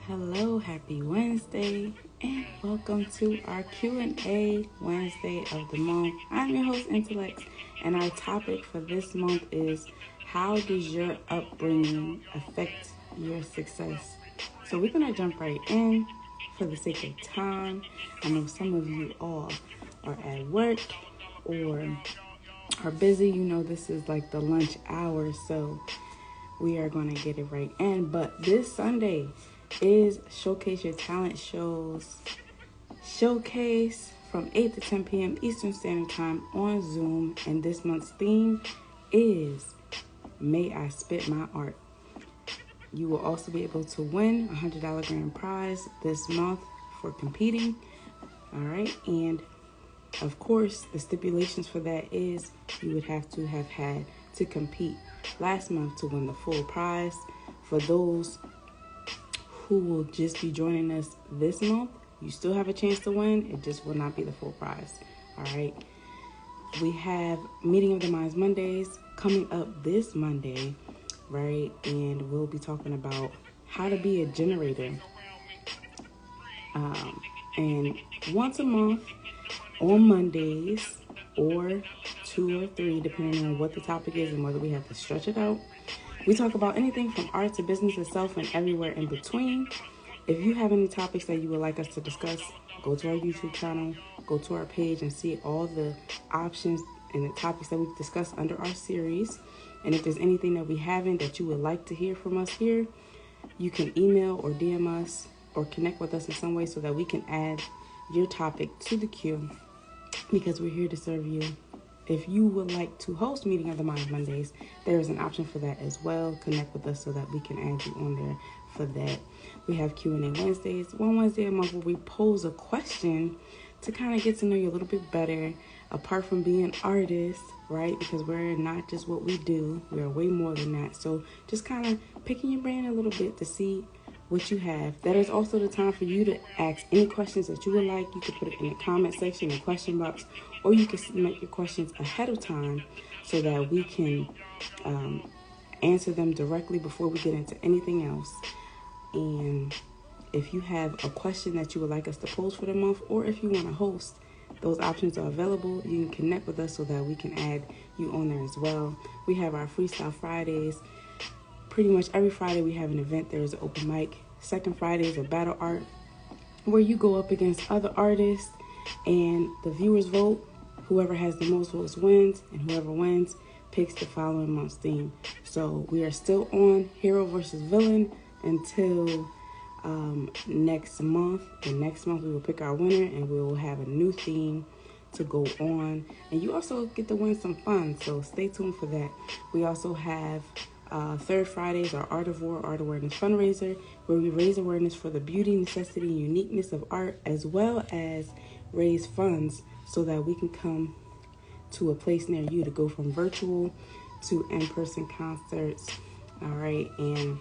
Hello, happy Wednesday, and welcome to our Q&A Wednesday of the month. I'm your host, Intellect, and our topic for this month is, how does your upbringing affect your success? So we're going to jump right in for the sake of time. I know some of you all are at work or are busy. You know, this is like the lunch hour, so we are going to get it right in. But this Sunday is Showcase Your Talent Showcase from 8 to 10 p.m. Eastern Standard Time on Zoom. And this month's theme is May I Spit My Art. You will also be able to win a $100 grand prize this month for competing. All right. And of course, the stipulations for that is you would have to have had to compete last month to win the full prize. For those who will just be joining us this month, you still have a chance to win. It just will not be the full prize. All right. We have Meeting of the Minds Mondays coming up this Monday, right? And we'll be talking about how to be a generator. And once a month on Mondays, or 2 or 3, depending on what the topic is and whether we have to stretch it out, we talk about anything from art to business itself and everywhere in between. If you have any topics that you would like us to discuss, go to our YouTube channel, go to our page and see all the options and the topics that we've discussed under our series. And if there's anything that we haven't that you would like to hear from us here, you can email or DM us or connect with us in some way so that we can add your topic to the queue, because we're here to serve you. If you would like to host Meeting of the Minds Mondays, there is an option for that as well. Connect with us so that we can add you on there for that. We have Q&A Wednesdays, one Wednesday a month where we pose a question to kind of get to know you a little bit better, apart from being artists, right? Because we're not just what we do, we're way more than that. So just kind of picking your brain a little bit to see what you have. That is also the time for you to ask any questions that you would like. You can put it in the comment section, the question box, or you can submit your questions ahead of time so that we can answer them directly before we get into anything else. And if you have a question that you would like us to pose for the month, or if you want to host, those options are available. You can connect with us so that we can add you on there as well. We have our Freestyle Fridays. Pretty much every Friday we have an event. There's an open mic. Second Friday is a battle art where you go up against other artists and the viewers vote. Whoever has the most votes wins, and whoever wins picks the following month's theme. So we are still on Hero versus Villain until next month. The next month we will pick our winner and we will have a new theme to go on. And you also get to win some fun, so stay tuned for that. We also have third Fridays, our Art of War, Art Awareness Fundraiser, where we raise awareness for the beauty, necessity, and uniqueness of art, as well as raise funds so that we can come to a place near you to go from virtual to in-person concerts. All right. And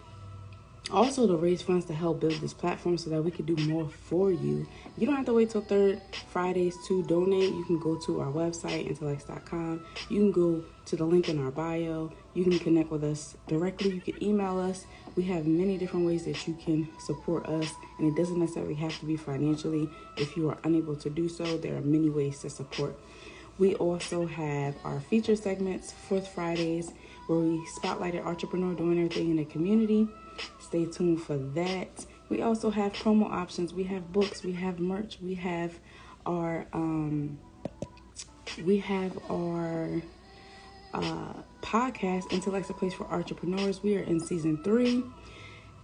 also to raise funds to help build this platform so that we can do more for you. You don't have to wait till third Fridays to donate. You can go to our website, intellects.com. You can go to the link in our bio. You can connect with us directly. You can email us. We have many different ways that you can support us, and it doesn't necessarily have to be financially. If you are unable to do so, there are many ways to support. We also have our feature segments, fourth Fridays, where we spotlight an entrepreneur doing everything in the community. Stay tuned for that. We also have promo options. We have books. We have merch. We have our podcast, Intellect's a Place for Artrepreneurs. We are in season 3.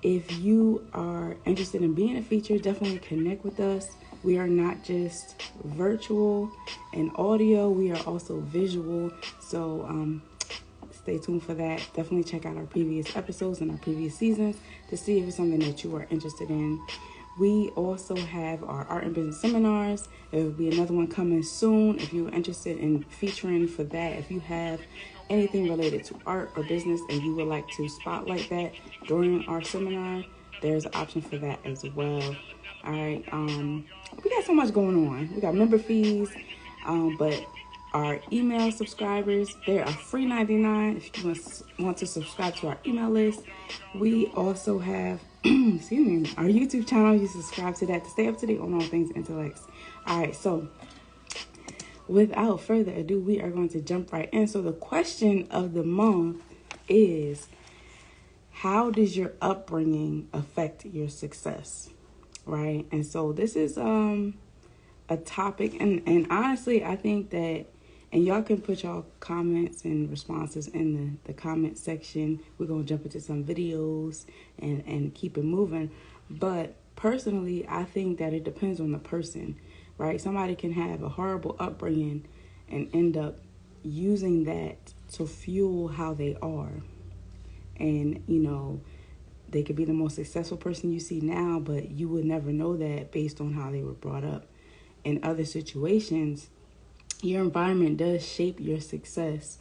If you are interested in being a feature, definitely connect with us. We are not just virtual and audio. We are also visual. So stay tuned for that. Definitely check out our previous episodes and our previous seasons to see if it's something that you are interested in. We also have our art and business seminars. There will be another one coming soon. If you're interested in featuring for that, if you have anything related to art or business and you would like to spotlight that during our seminar, there's an option for that as well. All right. We got so much going on. We got member fees, but our email subscribers, they are free $99 if you want to subscribe to our email list. We also have excuse me, our YouTube channel. You subscribe to that to stay up to date on all things intellects. All right, so without further ado, we are going to jump right in. So the question of the month is, how does your upbringing affect your success? Right? And so this is a topic, and honestly, I think that, and y'all can put y'all comments and responses in the comment section. We're going to jump into some videos and keep it moving. But personally, I think that it depends on the person, right? Somebody can have a horrible upbringing and end up using that to fuel how they are. And, you know, they could be the most successful person you see now, but you would never know that based on how they were brought up. In other situations, your environment does shape your success,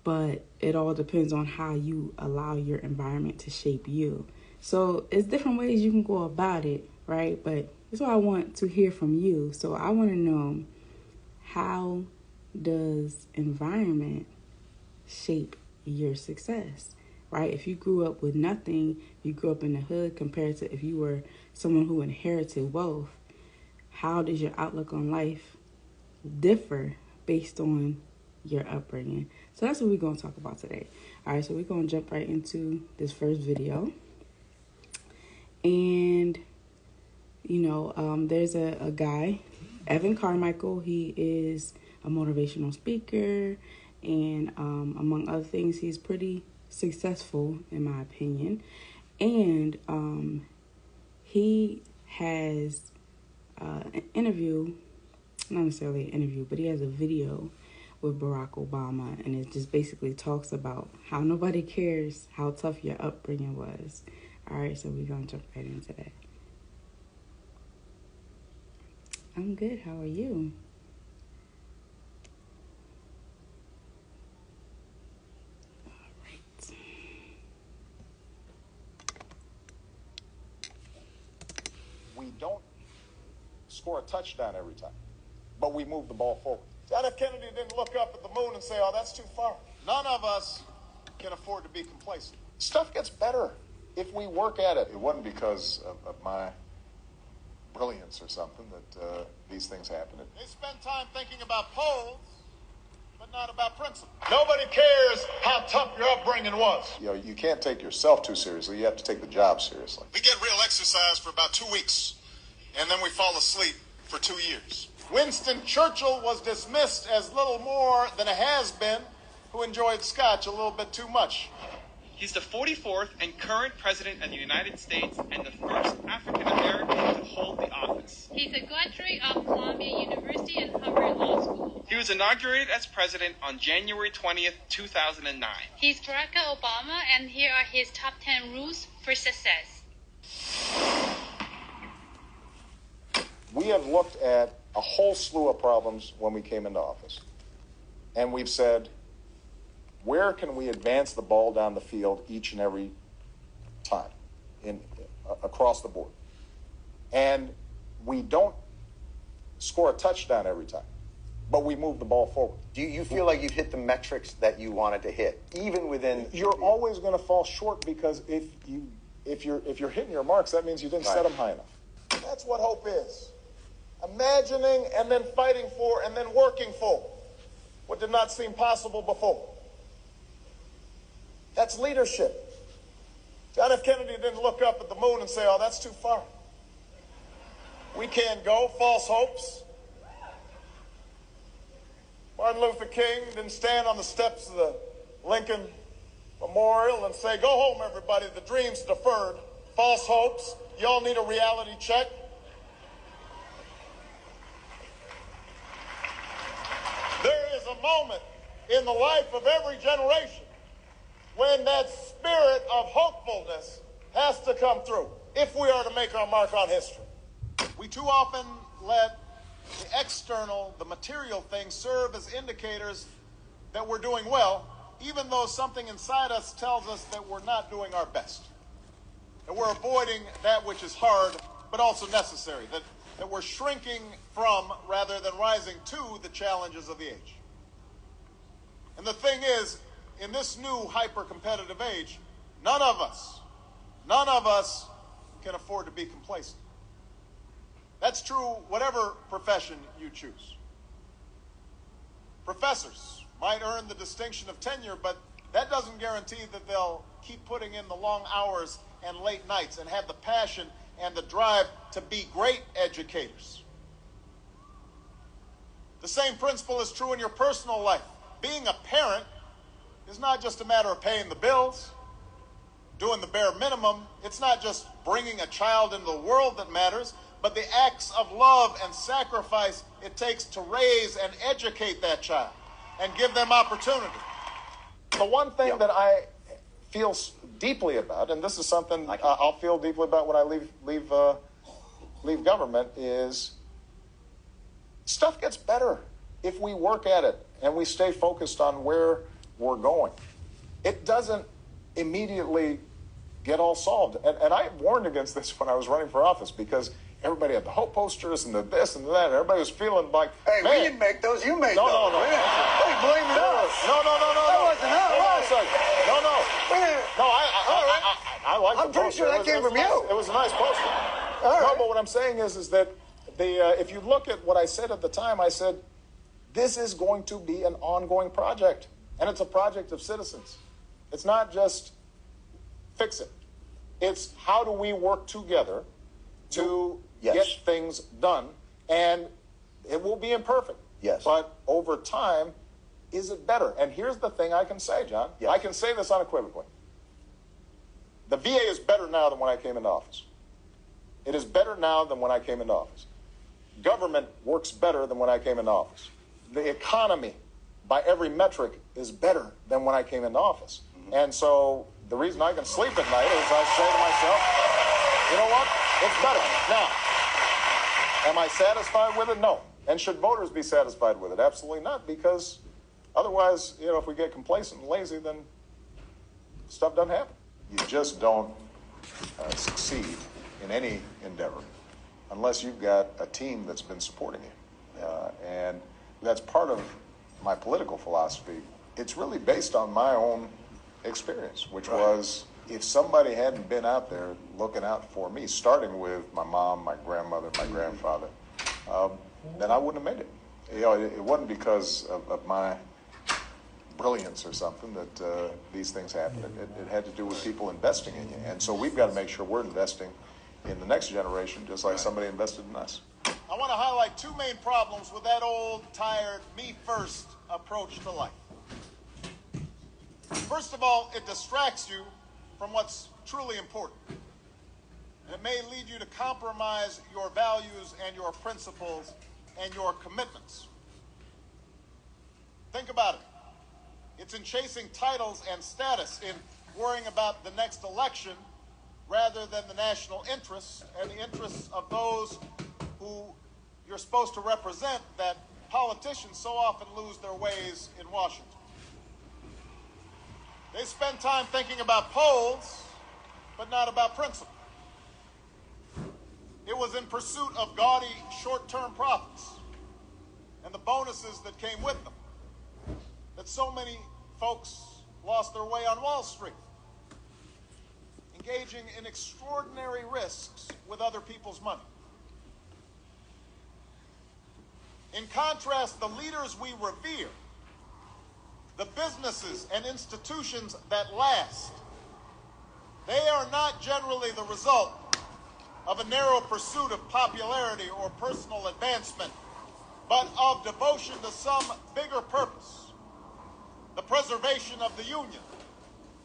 but it all depends on how you allow your environment to shape you. So it's different ways you can go about it, right? But that's what I want to hear from you. So I want to know, how does environment shape your success, right? If you grew up with nothing, you grew up in the hood, compared to if you were someone who inherited wealth, how does your outlook on life differ based on your upbringing? So that's what we're going to talk about today. All right, so we're going to jump right into this first video. And, you know, there's a guy, Evan Carmichael. He is a motivational speaker. And among other things, he's pretty successful, in my opinion. And he has an interview, not necessarily an interview, but he has a video with Barack Obama, and it just basically talks about how nobody cares how tough your upbringing was. All right, so we're going to jump right into that. I'm good. How are you? We don't score a touchdown every time, but we move the ball forward. John F. Kennedy didn't look up at the moon and say, oh, that's too far. None of us can afford to be complacent. Stuff gets better if we work at it. It wasn't because of my brilliance or something that these things happen. They spend time thinking about polls, but not about principle. Nobody cares how tough your upbringing was. You know, you can't take yourself too seriously. You have to take the job seriously. We get real exercise for about 2 weeks, and then we fall asleep for 2 years. Winston Churchill was dismissed as little more than a has-been who enjoyed scotch a little bit too much. He's the 44th and current president of the United States and the first African-American to hold the office. He's a graduate of Columbia University and Harvard Law School. He was inaugurated as president on January 20th, 2009. He's Barack Obama, and here are his top 10 rules for success. We have looked at a whole slew of problems when we came into office. And we've said, where can we advance the ball down the field each and every time across the board? And we don't score a touchdown every time, but we move the ball forward. Do you feel like you've hit the metrics that you wanted to hit, even within? You're always going to fall short, because if you're hitting your marks, that means you didn't set them high enough. That's what hope is. Imagining and then fighting for and then working for what did not seem possible before. That's leadership. John F. Kennedy didn't look up at the moon and say, oh, that's too far. We can't go. False hopes. Martin Luther King didn't stand on the steps of the Lincoln Memorial and say, go home, everybody. The dream's deferred. False hopes. Y'all need a reality check. There is a moment in the life of every generation when that spirit of hopefulness has to come through if we are to make our mark on history. We too often let the external, the material things serve as indicators that we're doing well, even though something inside us tells us that we're not doing our best, that we're avoiding that which is hard but also necessary, that we're shrinking from rather than rising to the challenges of the age. And the thing is, in this new hyper-competitive age, none of us None of us can afford to be complacent. That's true whatever profession you choose. Professors might earn the distinction of tenure, but that doesn't guarantee that they'll keep putting in the long hours and late nights and have the passion and the drive to be great educators. The same principle is true in your personal life. Being a parent is not just a matter of paying the bills, doing the bare minimum. It's not just bringing a child into the world that matters, but the acts of love and sacrifice it takes to raise and educate that child and give them opportunity. The one thing that I feel deeply about, and this is something I'll feel deeply about when I leave government, is stuff gets better if we work at it and we stay focused on where we're going. It doesn't immediately get all solved. And I warned against this when I was running for office, because everybody had the hope posters and the this and that, and everybody was feeling like, hey, man, we didn't make those, you made those. No. Hey, blame it on us. No. That wasn't us. No, I like the poster. I'm pretty sure that came from you. It was a nice poster. No, but what I'm saying is that if you look at what I said at the time, I said, this is going to be an ongoing project, and it's a project of citizens. It's not just fix it. It's how do we work together to get things done, and it will be imperfect. Yes. But over time, is it better? And here's the thing I can say, John. Yes. I can say this unequivocally. The VA is better now than when I came into office. It is better now than when I came into office. Government works better than when I came into office. The economy, by every metric, is better than when I came into office. Mm-hmm. And so the reason I can sleep at night is I say to myself, you know what? It's better. Now, am I satisfied with it? No. And should voters be satisfied with it? Absolutely not, because otherwise, if we get complacent and lazy, then stuff doesn't happen. You just don't succeed in any endeavor unless you've got a team that's been supporting you. And that's part of my political philosophy. It's really based on my own experience, which was, if somebody hadn't been out there looking out for me, starting with my mom, my grandmother, my grandfather, then I wouldn't have made it. It wasn't because of my brilliance or something that these things happen. It had to do with people investing in you. And so we've got to make sure we're investing in the next generation, just like somebody invested in us. I want to highlight two main problems with that old, tired, me-first approach to life. First of all, it distracts you from what's truly important. And it may lead you to compromise your values and your principles and your commitments. Think about it. It's in chasing titles and status, in worrying about the next election rather than the national interests and the interests of those who you're supposed to represent, that politicians so often lose their ways in Washington. They spend time thinking about polls, but not about principle. It was in pursuit of gaudy short-term profits and the bonuses that came with them that so many folks lost their way on Wall Street, engaging in extraordinary risks with other people's money. In contrast, the leaders we revere, the businesses and institutions that last, they are not generally the result of a narrow pursuit of popularity or personal advancement, but of devotion to some bigger purpose, the preservation of the Union,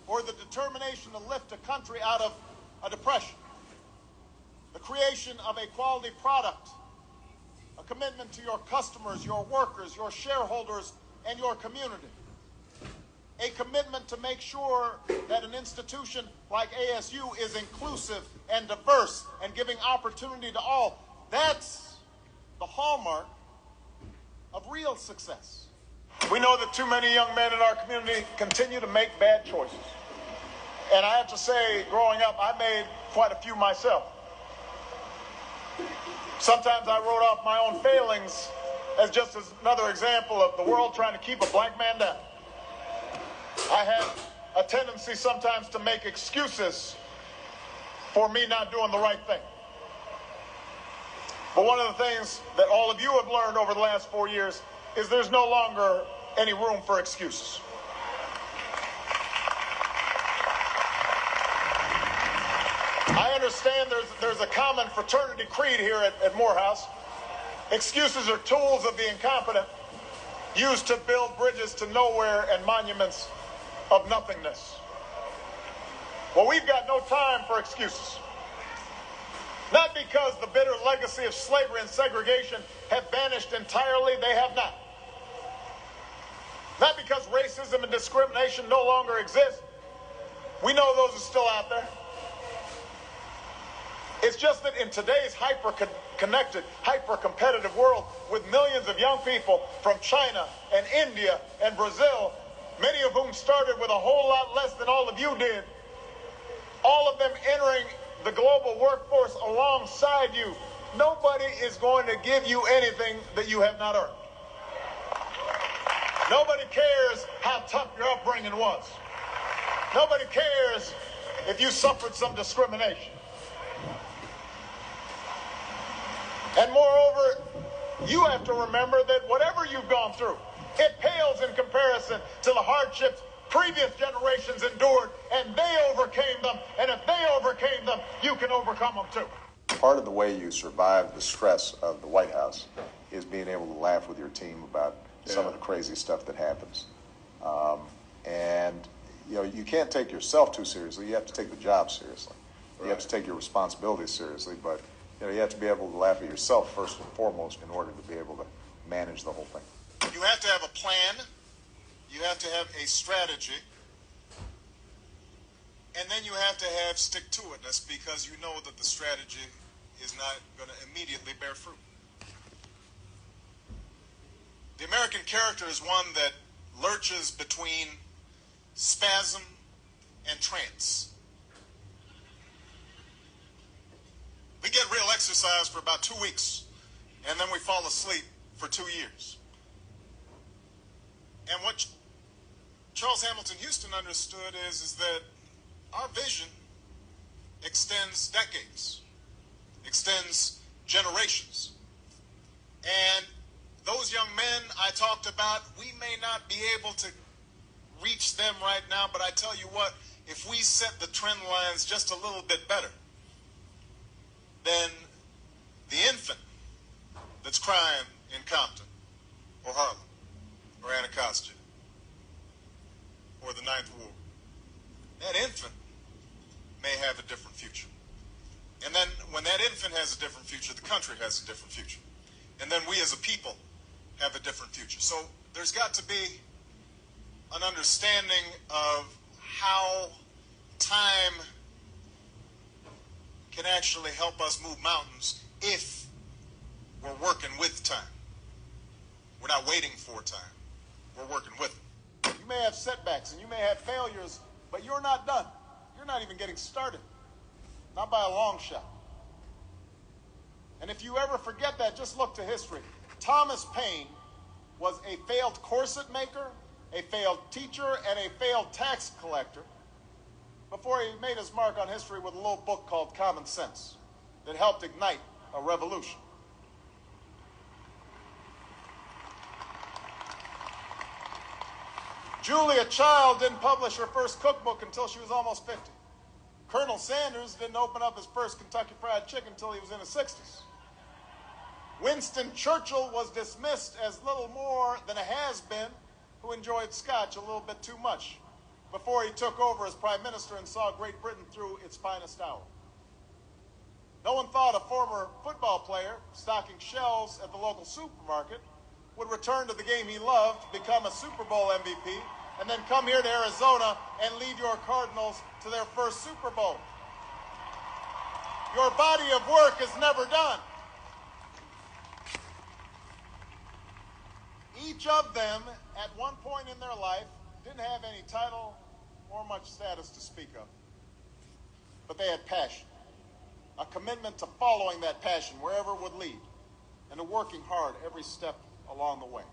or the determination to lift a country out of a depression, the creation of a quality product, a commitment to your customers, your workers, your shareholders, and your community, a commitment to make sure that an institution like ASU is inclusive and diverse and giving opportunity to all. That's the hallmark of real success. We know that too many young men in our community continue to make bad choices. And I have to say, growing up, I made quite a few myself. Sometimes I wrote off my own failings as just another example of the world trying to keep a black man down. I had a tendency sometimes to make excuses for me not doing the right thing. But one of the things that all of you have learned over the last 4 years is there's no longer any room for excuses. I understand there's a common fraternity creed here at Morehouse. Excuses are tools of the incompetent used to build bridges to nowhere and monuments of nothingness. Well, we've got no time for excuses. Not because the bitter legacy of slavery and segregation have vanished entirely, they have not. Not because racism and discrimination no longer exist. We know those are still out there. It's just that in today's hyper-connected, hyper-competitive world with millions of young people from China and India and Brazil, many of whom started with a whole lot less than all of you did, all of them entering the global workforce alongside you, nobody is going to give you anything that you have not earned. Nobody cares how tough your upbringing was. Nobody cares if you suffered some discrimination. And moreover, you have to remember that whatever you've gone through, it pales in comparison to the hardships previous generations endured, and they overcame them. And if they overcame them, you can overcome them too. Part of the way you survive the stress of the White House is being able to laugh with your team about some of the crazy stuff that happens. And, you know, you can't take yourself too seriously. You have to take the job seriously. Right. You have to take your responsibilities seriously, but you know, you have to be able to laugh at yourself first and foremost in order to be able to manage the whole thing. You have to have a plan. You have to have a strategy. And then you have to have stick-to-itness because you know that the strategy is not going to immediately bear fruit. The American character is one that lurches between spasm and trance. We get real exercise for about 2 weeks, and then we fall asleep for 2 years. And what Charles Hamilton Houston understood is that our vision extends decades, extends generations. And those young men I talked about, we may not be able to reach them right now, but I tell you what, if we set the trend lines just a little bit better, then the infant that's crying in Compton or Harlem or Anacostia or the Ninth Ward, that infant may have a different future. And then when that infant has a different future, the country has a different future. And then we as a people have a different future. So there's got to be an understanding of how time can actually help us move mountains if we're working with time. We're not waiting for time. We're working with it. You may have setbacks and you may have failures, but you're not done. You're not even getting started. Not by a long shot. And if you ever forget that, just look to history. Thomas Paine was a failed corset maker, a failed teacher, and a failed tax collector before he made his mark on history with a little book called Common Sense that helped ignite a revolution. Julia Child didn't publish her first cookbook until she was almost 50. Colonel Sanders didn't open up his first Kentucky Fried Chicken until he was in his 60s. Winston Churchill was dismissed as little more than a has-been who enjoyed scotch a little bit too much before he took over as prime minister and saw Great Britain through its finest hour. No one thought a former football player stocking shelves at the local supermarket would return to the game he loved, become a Super Bowl MVP, and then come here to Arizona and lead your Cardinals to their first Super Bowl. Your body of work is never done. Each of them, at one point in their life, didn't have any title or much status to speak of. But they had passion, a commitment to following that passion wherever it would lead, and to working hard every step along the way.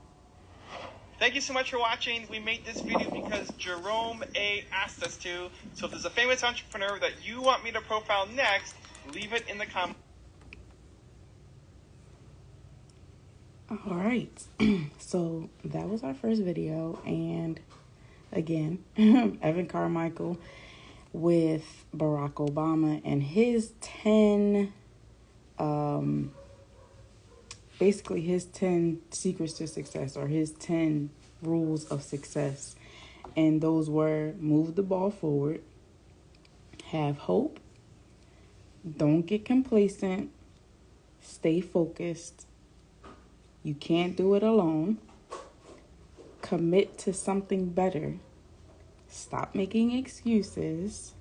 Thank you so much for watching. We made this video because Jerome A. asked us to. So if there's a famous entrepreneur that you want me to profile next, leave it in the comments. All right. So that was our first video. And again, Evan Carmichael with Barack Obama and his 10, basically his 10 secrets to success, or his 10 rules of success. And those were: move the ball forward, have hope, don't get complacent, stay focused, you can't do it alone, commit to something better, stop making excuses,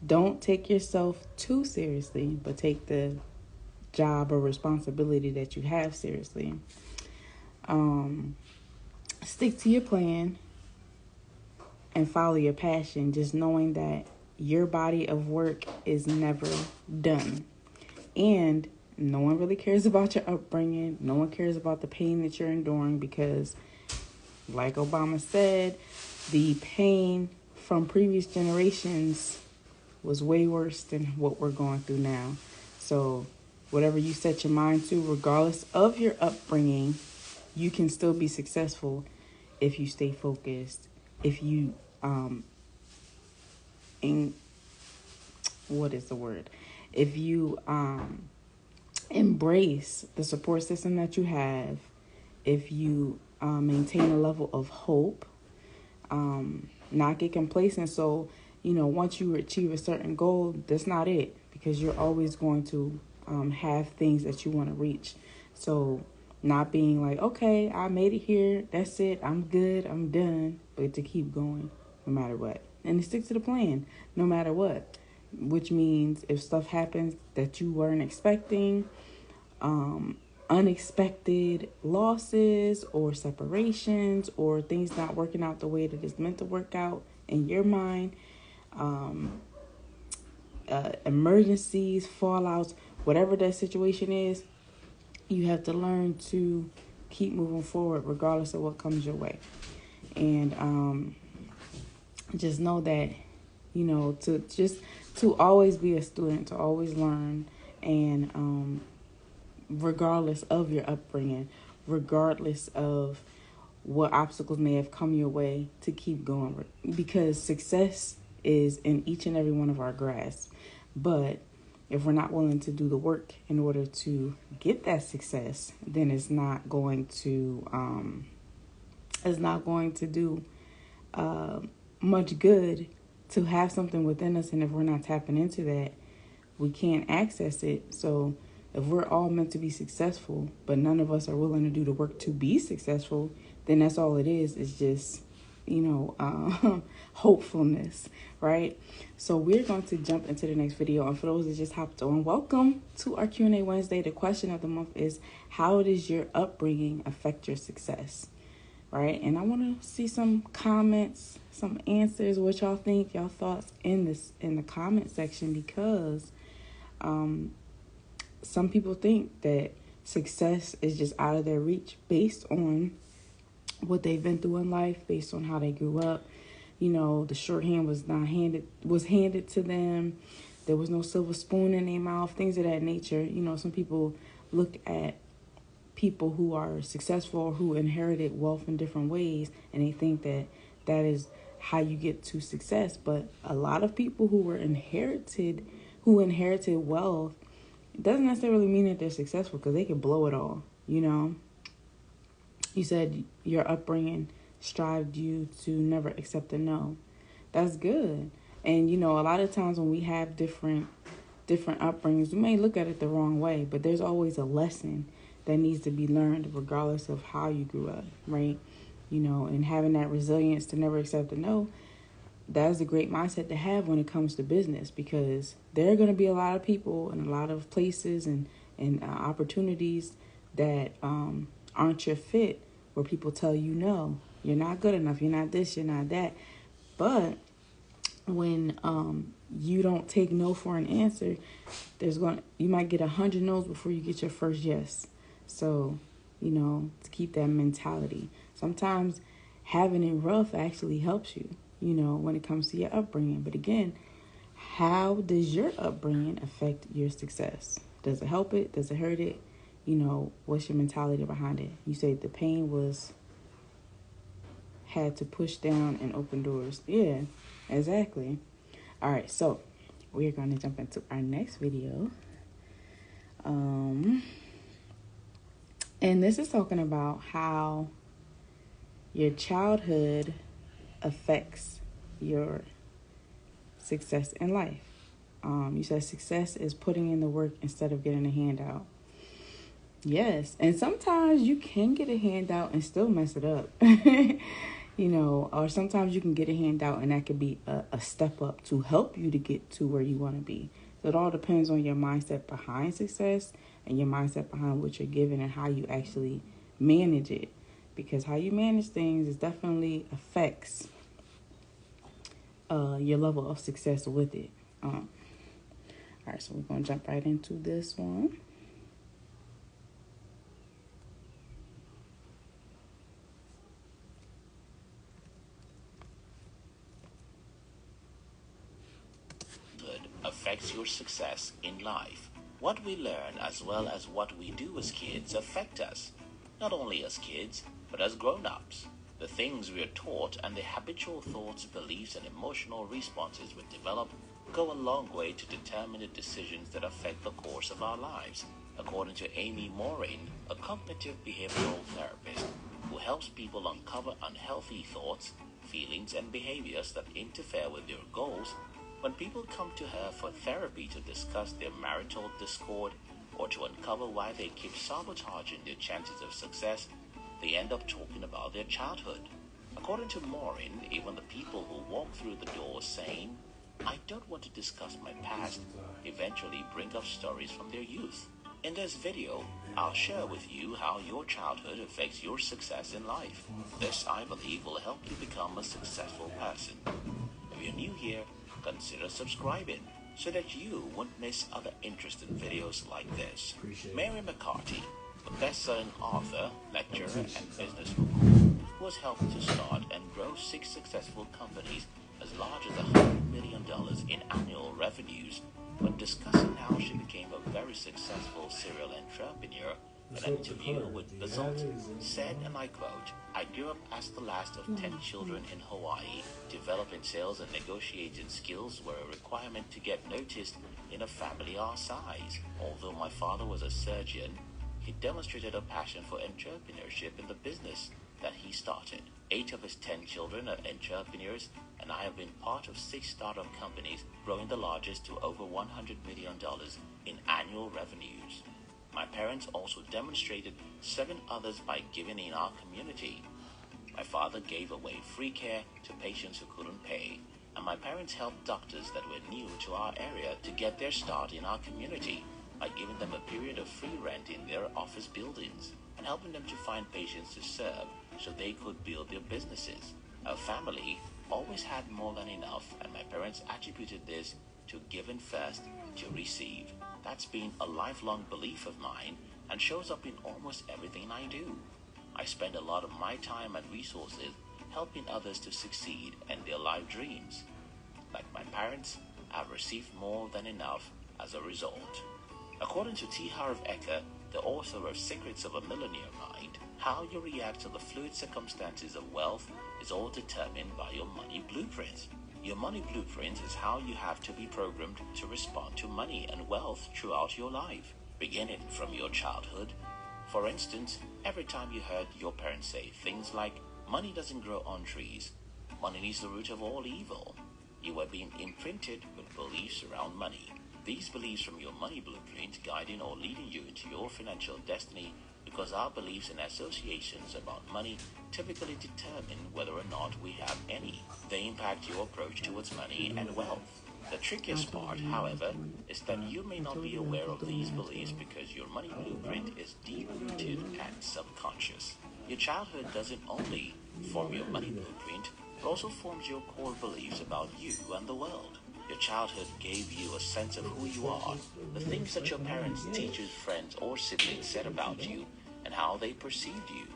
don't take yourself too seriously, but take the job or responsibility that you have seriously. Stick to your plan and follow your passion, just knowing that your body of work is never done. And no one really cares about your upbringing. No one cares about the pain that you're enduring, because, like Obama said, the pain from previous generations was way worse than what we're going through now. So whatever you set your mind to, regardless of your upbringing, you can still be successful if you stay focused, if you if you embrace the support system that you have, if you maintain a level of hope, not get complacent. So, once you achieve a certain goal, that's not it, because you're always going to have things that you want to reach. So not being like, okay, I made it here, that's it, I'm good, I'm done, but to keep going no matter what. And to stick to the plan no matter what, which means if stuff happens that you weren't expecting, unexpected losses or separations or things not working out the way that it's meant to work out in your mind, emergencies, fallouts, whatever that situation is, you have to learn to keep moving forward regardless of what comes your way. And just know that, to always be a student, to always learn, and regardless of your upbringing, regardless of what obstacles may have come your way, to keep going, because success is in each and every one of our grasp. But if we're not willing to do the work in order to get that success, then it's not going to do much good to have something within us. And if we're not tapping into that, we can't access it. So if we're all meant to be successful, but none of us are willing to do the work to be successful, then that's all it is. It's just, hopefulness, right? So we're going to jump into the next video. And for those that just hopped on, welcome to our Q&A Wednesday. The question of the month is, how does your upbringing affect your success, right? And I want to see some comments, some answers, what y'all think, y'all thoughts in the comment section, because some people think that success is just out of their reach based on what they've been through in life, based on how they grew up. The shorthand was handed to them. There was no silver spoon in their mouth, things of that nature. Some people look at people who are successful, who inherited wealth in different ways, and they think that is how you get to success. But a lot of people who inherited wealth, it doesn't necessarily mean that they're successful, because they can blow it all. You said your upbringing strived you to never accept a no. That's good. And, a lot of times when we have different upbringings, we may look at it the wrong way, but there's always a lesson that needs to be learned regardless of how you grew up, right? And having that resilience to never accept a no, that's a great mindset to have when it comes to business, because there are going to be a lot of people and a lot of places and opportunities that aren't your fit, where people tell you, no, you're not good enough, you're not this, you're not that. But when you don't take no for an answer, you might get 100 no's before you get your first yes. So, to keep that mentality. Sometimes having it rough actually helps you, when it comes to your upbringing. But again, how does your upbringing affect your success? Does it help it? Does it hurt it? What's your mentality behind it? You say the pain had to push down and open doors. Yeah, exactly. All right, so we're going to jump into our next video. And this is talking about how your childhood affects your success in life. You said success is putting in the work instead of getting a handout. Yes, and sometimes you can get a handout and still mess it up. Or sometimes you can get a handout and that could be a step up to help you to get to where you want to be. So it all depends on your mindset behind success and your mindset behind what you're given and how you actually manage it. Because how you manage things is definitely affects your level of success with it. All right, so we're going to jump right into this one. Affects your success in life. What we learn as well as what we do as kids affect us, not only as kids, but as grown-ups. The things we are taught and the habitual thoughts, beliefs, and emotional responses we develop go a long way to determine the decisions that affect the course of our lives, according to Amy Morin, a cognitive behavioral therapist who helps people uncover unhealthy thoughts, feelings, and behaviors that interfere with their goals. When people come to her for therapy to discuss their marital discord or to uncover why they keep sabotaging their chances of success, they end up talking about their childhood. According to Maureen, even the people who walk through the door saying, "I don't want to discuss my past," eventually bring up stories from their youth. In this video, I'll share with you how your childhood affects your success in life. This, I believe, will help you become a successful person. If you're new here, consider subscribing so that you won't miss other interesting videos like this. Mary McCarthy, a best-selling author, lecturer, and businesswoman, who has helped to start and grow 6 successful companies as large as $100 million in annual revenues, when discussing how she became a very successful serial entrepreneur in an interview with Result, said, and I quote, "I grew up as the last of 10 children in Hawaii. Developing sales and negotiating skills were a requirement to get noticed in a family our size. Although my father was a surgeon, he demonstrated a passion for entrepreneurship in the business that he started. 8 of his 10 children are entrepreneurs, and I have been part of 6 startup companies, growing the largest to over $100 million in annual revenues. My parents also demonstrated 7 others by giving in our community. My father gave away free care to patients who couldn't pay, and my parents helped doctors that were new to our area to get their start in our community by giving them a period of free rent in their office buildings and helping them to find patients to serve so they could build their businesses. Our family always had more than enough, and my parents attributed this to giving first to receive. That's been a lifelong belief of mine and shows up in almost everything I do. I spend a lot of my time and resources helping others to succeed in their life dreams. Like my parents, I've received more than enough as a result." According to T. Harv Eker, the author of Secrets of a Millionaire Mind, how you react to the fluid circumstances of wealth is all determined by your money blueprint. Your money blueprint is how you have to be programmed to respond to money and wealth throughout your life, beginning from your childhood. For instance, every time you heard your parents say things like, "Money doesn't grow on trees," "Money is the root of all evil," you were being imprinted with beliefs around money. These beliefs from your money blueprint guiding or leading you into your financial destiny, because our beliefs and associations about money typically determine whether or not we have any. They impact your approach towards money and wealth. The trickiest part, however, is that you may not be aware of these beliefs because your money blueprint is deep-rooted and subconscious. Your childhood doesn't only form your money blueprint, but also forms your core beliefs about you and the world. Your childhood gave you a sense of who you are, the things that your parents, teachers, friends, or siblings said about you, and how they perceived you.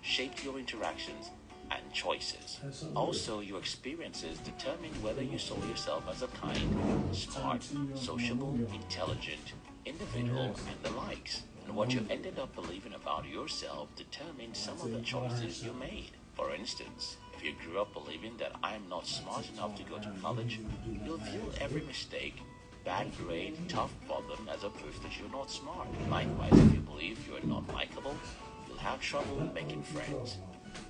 shaped your interactions and choices. Also, your experiences determine whether you saw yourself as a kind, smart, sociable, intelligent individual, and the likes. And what you ended up believing about yourself determines some of the choices you made. For instance, if you grew up believing that I'm not smart enough to go to college, you'll view every mistake, bad grade, tough problem as a proof that you're not smart. Likewise, if you believe you're not likable, you'll have trouble making friends.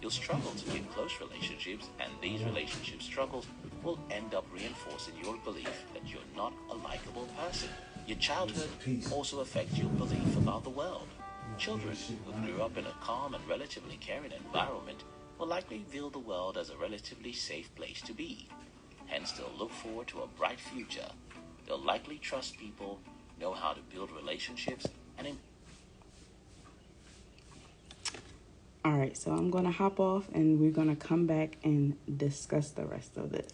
You'll struggle to keep close relationships, and these relationship struggles will end up reinforcing your belief that you're not a likable person. Your childhood also affects your belief about the world. Children who grew up in a calm and relatively caring environment will likely view the world as a relatively safe place to be. Hence, they'll look forward to a bright future. They'll likely trust people, know how to build relationships, and All right, so I'm going to hop off and we're going to come back and discuss the rest of this.